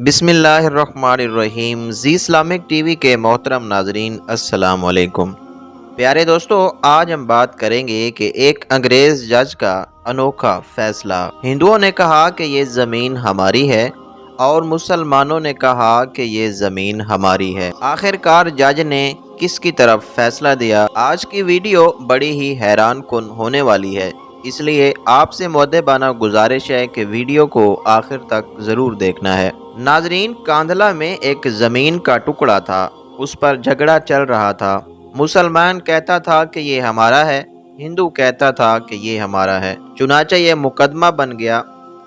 बिस्मिल्लाहिर्रहमानिर्रहीम। जी Islamic TV के मोहतरम नाजरीन, अस्सलाम वालेकुम। प्यारे दोस्तों, आज हम बात करेंगे कि एक अंग्रेज़ जज का अनोखा फैसला। हिंदुओं ने कहा कि ये ज़मीन हमारी है और मुसलमानों ने कहा कि ये ज़मीन हमारी है। आखिरकार जज ने किसकी तरफ फैसला दिया? आज की वीडियो बड़ी ही हैरान कुन होने वाली है, इसलिए आपसे मुअद्दबाना गुजारिश है कि वीडियो को आखिर तक ज़रूर देखना है। नाजरीन, कांधला में एक ज़मीन का टुकड़ा था, उस पर झगड़ा चल रहा था। मुसलमान कहता था कि ये हमारा है, हिंदू कहता था कि ये हमारा है। चुनाचे ये मुकदमा बन गया,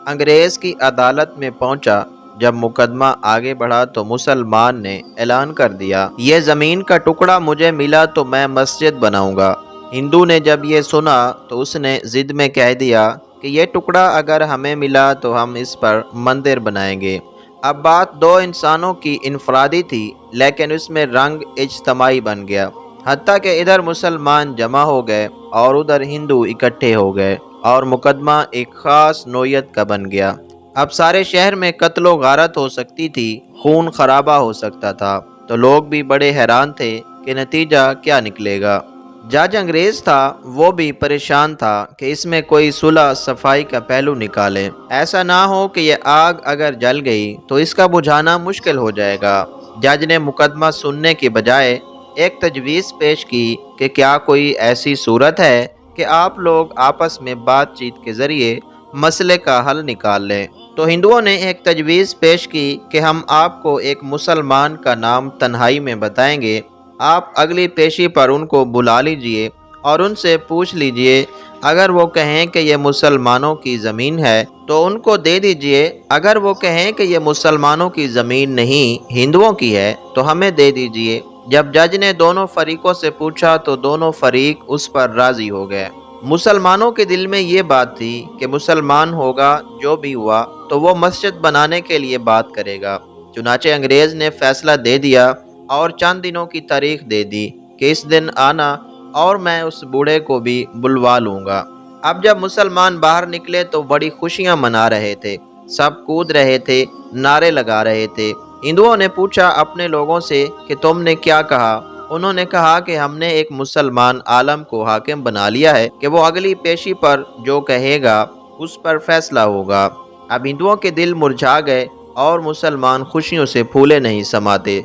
अंग्रेज़ की अदालत में पहुंचा। जब मुकदमा आगे बढ़ा तो मुसलमान ने ऐलान कर दिया, ये ज़मीन का टुकड़ा मुझे मिला तो मैं मस्जिद बनाऊंगा। हिंदू ने जब ये सुना तो उसने ज़िद में कह दिया कि ये टुकड़ा अगर हमें मिला तो हम इस पर मंदिर बनाएंगे। अब बात दो इंसानों की इनफरादी थी, लेकिन उसमें रंग इज्तमाई बन गया। हत्ता कि इधर मुसलमान जमा हो गए और उधर हिंदू इकट्ठे हो गए और मुकदमा एक ख़ास नोयत का बन गया। अब सारे शहर में कत्लो गारत हो सकती थी, खून खराबा हो सकता था। तो लोग भी बड़े हैरान थे कि नतीजा क्या निकलेगा। जज अंग्रेज था, वो भी परेशान था कि इसमें कोई सुलह सफाई का पहलू निकाले। ऐसा ना हो कि ये आग अगर जल गई तो इसका बुझाना मुश्किल हो जाएगा। जज ने मुकदमा सुनने के बजाय एक तजवीज़ पेश की कि क्या कोई ऐसी सूरत है कि आप लोग आपस में बातचीत के जरिए मसले का हल निकाल लें। तो हिंदुओं ने एक तजवीज़ पेश की कि हम आपको एक मुसलमान का नाम तन्हाई में बताएंगे, आप अगली पेशी पर उनको बुला लीजिए और उनसे पूछ लीजिए। अगर वो कहें कि ये मुसलमानों की ज़मीन है तो उनको दे दीजिए, अगर वो कहें कि ये मुसलमानों की ज़मीन नहीं हिंदुओं की है तो हमें दे दीजिए। जब जज ने दोनों फरीकों से पूछा तो दोनों फरीक उस पर राज़ी हो गए। मुसलमानों के दिल में ये बात थी कि मुसलमान होगा जो भी हुआ तो वो मस्जिद बनाने के लिए बात करेगा। चुनाचे अंग्रेज़ ने फैसला दे दिया और चंद दिनों की तारीख दे दी कि इस दिन आना और मैं उस बूढ़े को भी बुलवा लूँगा। अब जब मुसलमान बाहर निकले तो बड़ी खुशियाँ मना रहे थे, सब कूद रहे थे, नारे लगा रहे थे। हिंदुओं ने पूछा अपने लोगों से कि तुमने क्या कहा? उन्होंने कहा कि हमने एक मुसलमान आलम को हाकिम बना लिया है कि वो अगली पेशी पर जो कहेगा उस पर फैसला होगा। अब हिंदुओं के दिल मुरझा गए और मुसलमान खुशियों से फूले नहीं समाते,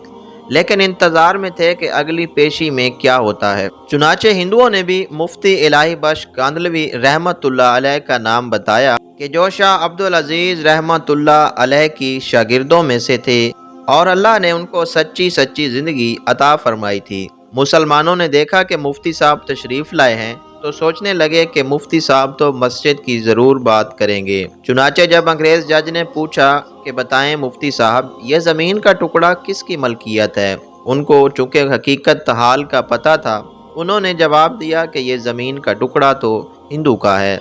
लेकिन इंतज़ार में थे कि अगली पेशी में क्या होता है। चुनाचे हिंदुओं ने भी मुफ्ती इलाही बख्श कांदलवी रहमतुल्लाह अलैह का नाम बताया कि जो शाह अब्दुल अजीज़ रहमतुल्लाह अलैह की शागिर्दों में से थे और अल्लाह ने उनको सच्ची सच्ची ज़िंदगी अता फरमाई थी। मुसलमानों ने देखा कि मुफ्ती साहब तशरीफ़ लाए हैं तो सोचने लगे कि मुफ्ती साहब तो मस्जिद की ज़रूर बात करेंगे। चुनाचे जब अंग्रेज़ जज ने पूछा कि बताएं मुफ्ती साहब, ये ज़मीन का टुकड़ा किसकी मलकियत है? उनको चूँकि हकीकत हाल का पता था, उन्होंने जवाब दिया कि ये ज़मीन का टुकड़ा तो हिंदू का है।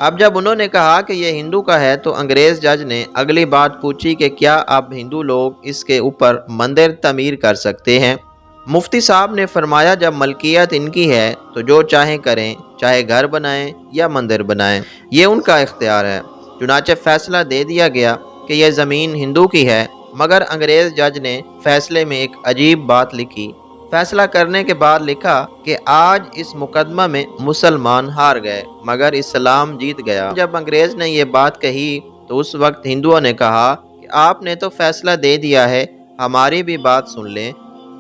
अब जब उन्होंने कहा कि ये हिंदू का है तो अंग्रेज़ जज ने अगली बात पूछी कि क्या अब हिंदू लोग इसके ऊपर मंदिर तमीर कर सकते हैं? मुफ्ती साहब ने फरमाया, जब मलकियत इनकी है तो जो चाहें करें, चाहे घर बनाएं या मंदिर बनाएं, ये उनका इख्तियार है। चुनाचे फैसला दे दिया गया कि यह ज़मीन हिंदू की है, मगर अंग्रेज़ जज ने फैसले में एक अजीब बात लिखी। फैसला करने के बाद लिखा कि आज इस मुकदमा में मुसलमान हार गए मगर इस्लाम जीत गया। जब अंग्रेज़ ने ये बात कही तो उस वक्त हिंदुओं ने कहा कि आपने तो फैसला दे दिया है, हमारी भी बात सुन लें।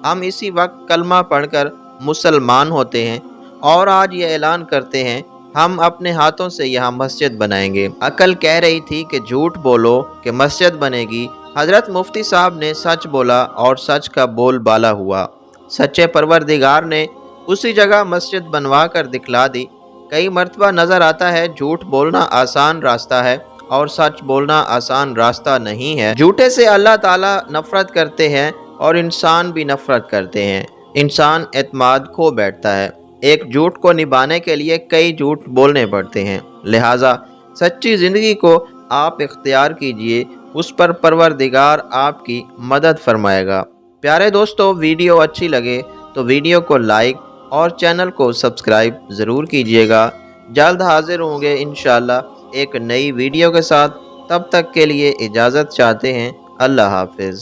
हम इसी वक्त कलमा पढ़कर मुसलमान होते हैं और आज ये ऐलान करते हैं हम अपने हाथों से यहाँ मस्जिद बनाएंगे। अकल कह रही थी कि झूठ बोलो कि मस्जिद बनेगी। हज़रत मुफ्ती साहब ने सच बोला और सच का बोल बाला हुआ। सच्चे परवरदिगार ने उसी जगह मस्जिद बनवा कर दिखला दी। कई मर्तबा नज़र आता है झूठ बोलना आसान रास्ता है और सच बोलना आसान रास्ता नहीं है। झूठे से अल्लाह ताला नफ़रत करते हैं और इंसान भी नफ़रत करते हैं। इंसान एतमाद खो बैठता है। एक झूठ को निभाने के लिए कई झूठ बोलने पड़ते हैं। लिहाजा सच्ची ज़िंदगी को आप इख्तियार कीजिए, उस पर परवरदिगार आपकी मदद फरमाएगा। प्यारे दोस्तों, वीडियो अच्छी लगे तो वीडियो को लाइक और चैनल को सब्सक्राइब ज़रूर कीजिएगा। जल्द हाजिर होंगे इंशाअल्लाह एक नई वीडियो के साथ। तब तक के लिए इजाज़त चाहते हैं। اللہ حافظ۔